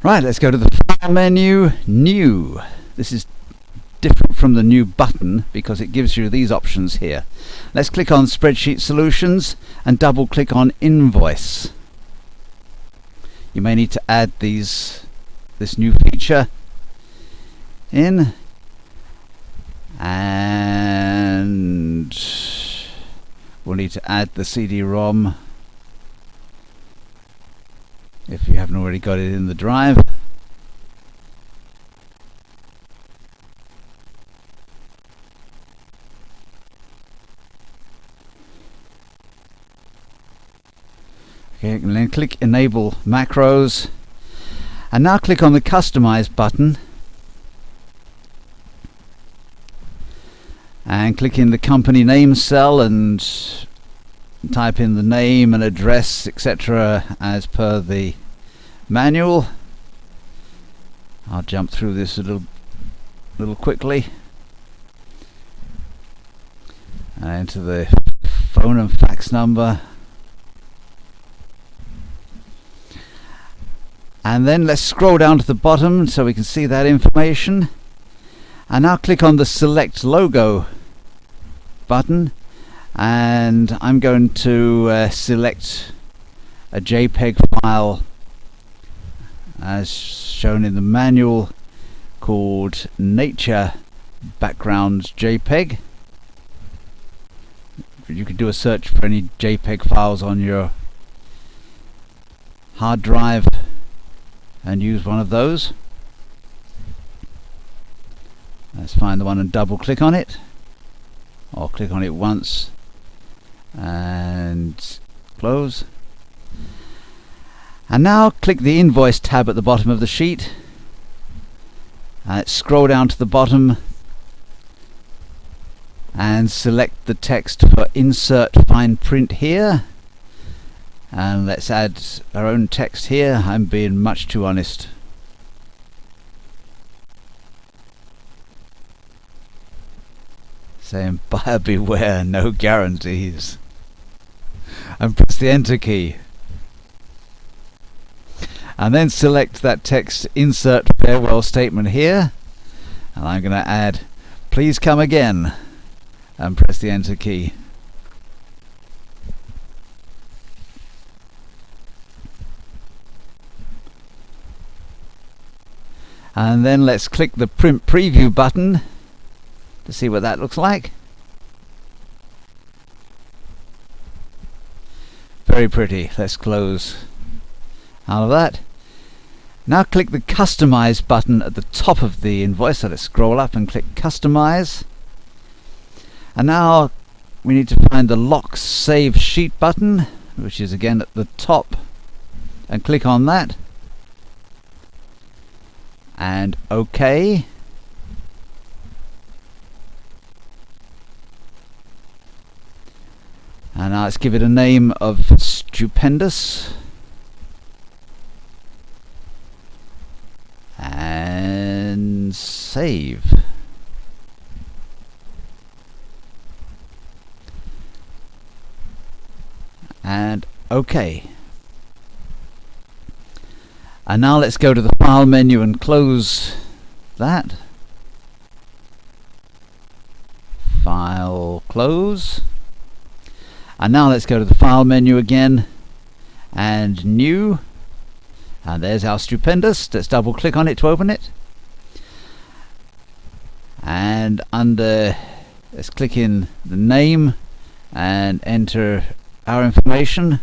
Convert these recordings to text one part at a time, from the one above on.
Right, let's go to the File menu, New. This is different from the New button because it gives you these options here. Let's click on Spreadsheet Solutions and double click on Invoice. You may need to add this new feature in, and we'll need to add the CD-ROM if you haven't already got it in the drive. Okay, and then click Enable Macros, and now click on the Customize button and click in the company name cell and type in the name and address, etc., as per the manual. I'll jump through this a little quickly and enter the phone and fax number. And then let's scroll down to the bottom so we can see that information. And now click on the Select Logo button, and I'm going to select a JPEG file as shown in the manual called Nature Background JPEG. You can do a search for any JPEG files on your hard drive and use one of those. Let's find the one and double click on it, or click on it once and close. And now click the Invoice tab at the bottom of the sheet, and scroll down to the bottom and select the text for Insert Fine Print here. And let's add our own text here. I'm being much too honest. Saying buyer beware, no guarantees. And press the Enter key. And then select that text, Insert Farewell Statement here. And I'm going to add, please come again. And press the Enter key. And then let's click the Print Preview button to see what that looks like. Very pretty. Let's close out of that. Now click the Customize button at the top of the invoice. So let's scroll up and click Customize. And now we need to find the Lock Save Sheet button, which is again at the top, and click on that. And OK. And now let's give it a name of Stupendous. And save. And OK. And now let's go to the File menu and close that. File, close. And now let's go to the File menu again and New. And there's our Stupendous. Let's double click on it to open it. And under, let's click in the name and enter our information.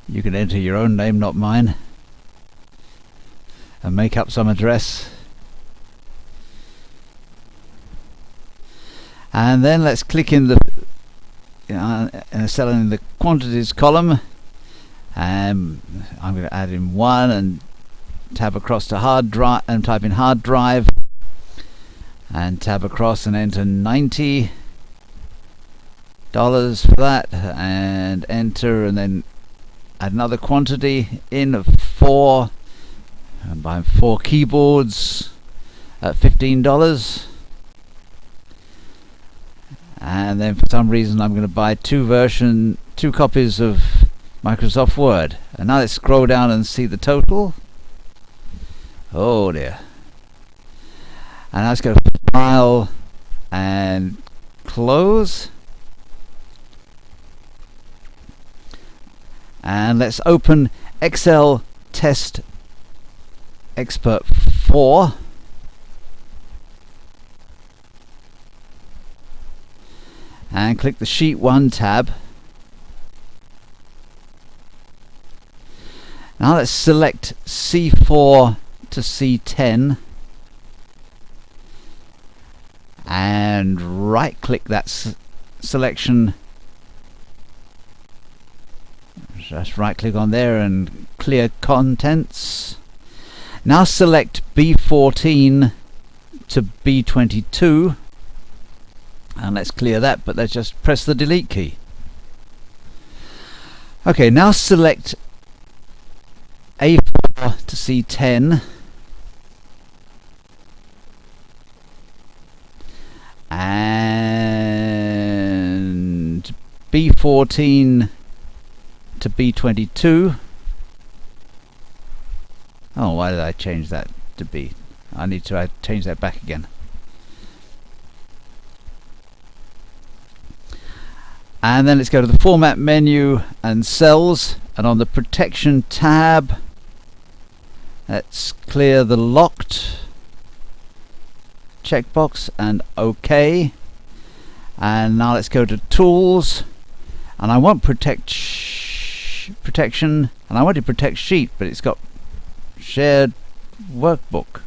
You can enter your own name, not mine, and make up some address. And then let's click in the in a cell in the quantities column. I'm going to add in 1 and tab across to hard drive and type in hard drive and tab across and enter $90 for that and enter, and then add another quantity in of 4 and buy 4 keyboards at $15. and then for some reason I'm going to buy two copies of Microsoft Word. And now let's scroll down and see the total. Oh dear. And now let's go to File and Close. And let's open Excel Test Expert 4. And click the Sheet 1 tab. Now let's select C4 to C10 and right click that selection. Just right click on there and clear contents. Now select B14 to B22 and let's clear that, but let's just press the delete key. Okay, now select A4 to C10 and B14 to B22. Oh, why did I change that to B? I need to change that back again. And then let's go to the Format menu and Cells, and on the Protection tab, let's clear the Locked checkbox and OK. And now let's go to Tools, and I want Protection, and I want to protect Sheet, but it's got Shared Workbook.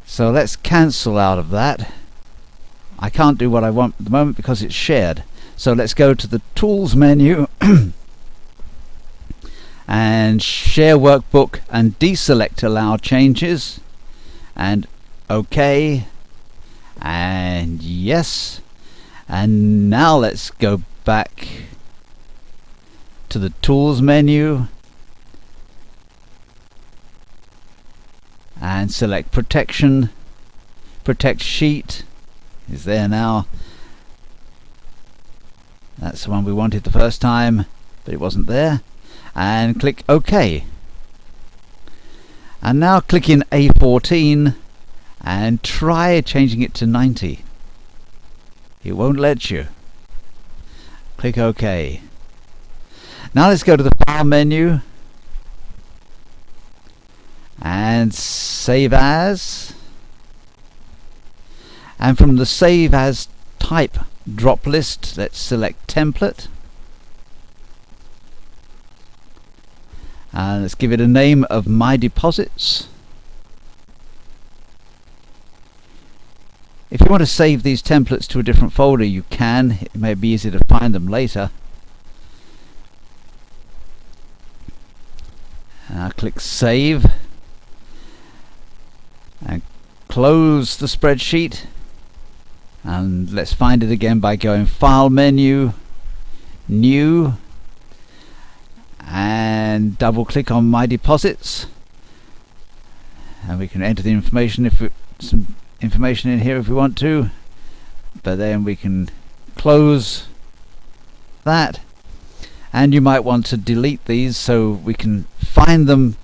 So let's cancel out of that. I can't do what I want at the moment because it's shared. So let's go to the Tools menu and Share Workbook and deselect Allow Changes and OK and yes. And now let's go back to the Tools menu and select Protection. Protect Sheet is there now. That's the one we wanted the first time, but it wasn't there. And click OK. And now click in A14 and try changing it to 90. It won't let you. Click OK. Now let's go to the File menu and Save As, and from the Save As type drop list, let's select Template and let's give it a name of My Deposits. If you want to save these templates to a different folder, you can. It may be easy to find them later. Click Save and close the spreadsheet, and let's find it again by going File menu, New, and double click on My Deposits, and we can enter the information some information in here if we want to, but then we can close that. And you might want to delete these so we can find them,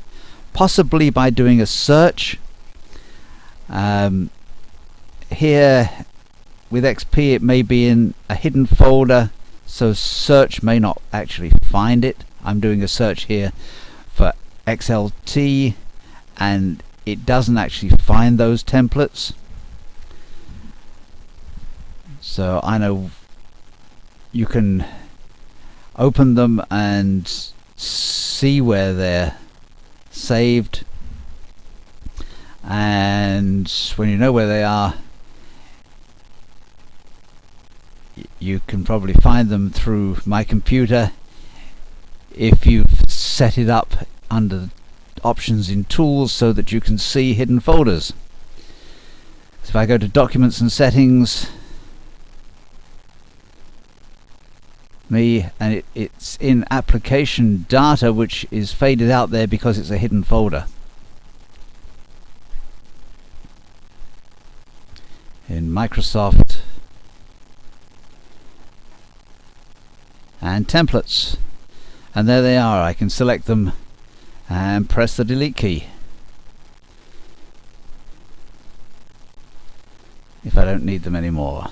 possibly by doing a search. Here with XP it may be in a hidden folder, so search may not actually find it. I'm doing a search here for XLT and it doesn't actually find those templates. So I know you can open them and see where they're saved, and when you know where they are, you can probably find them through My Computer if you've set it up under options in Tools so that you can see hidden folders. So if I go to Documents and Settings, and it's in Application Data, which is faded out there because it's a hidden folder. in Microsoft and templates, and there they are. I can select them and press the delete key if I don't need them anymore.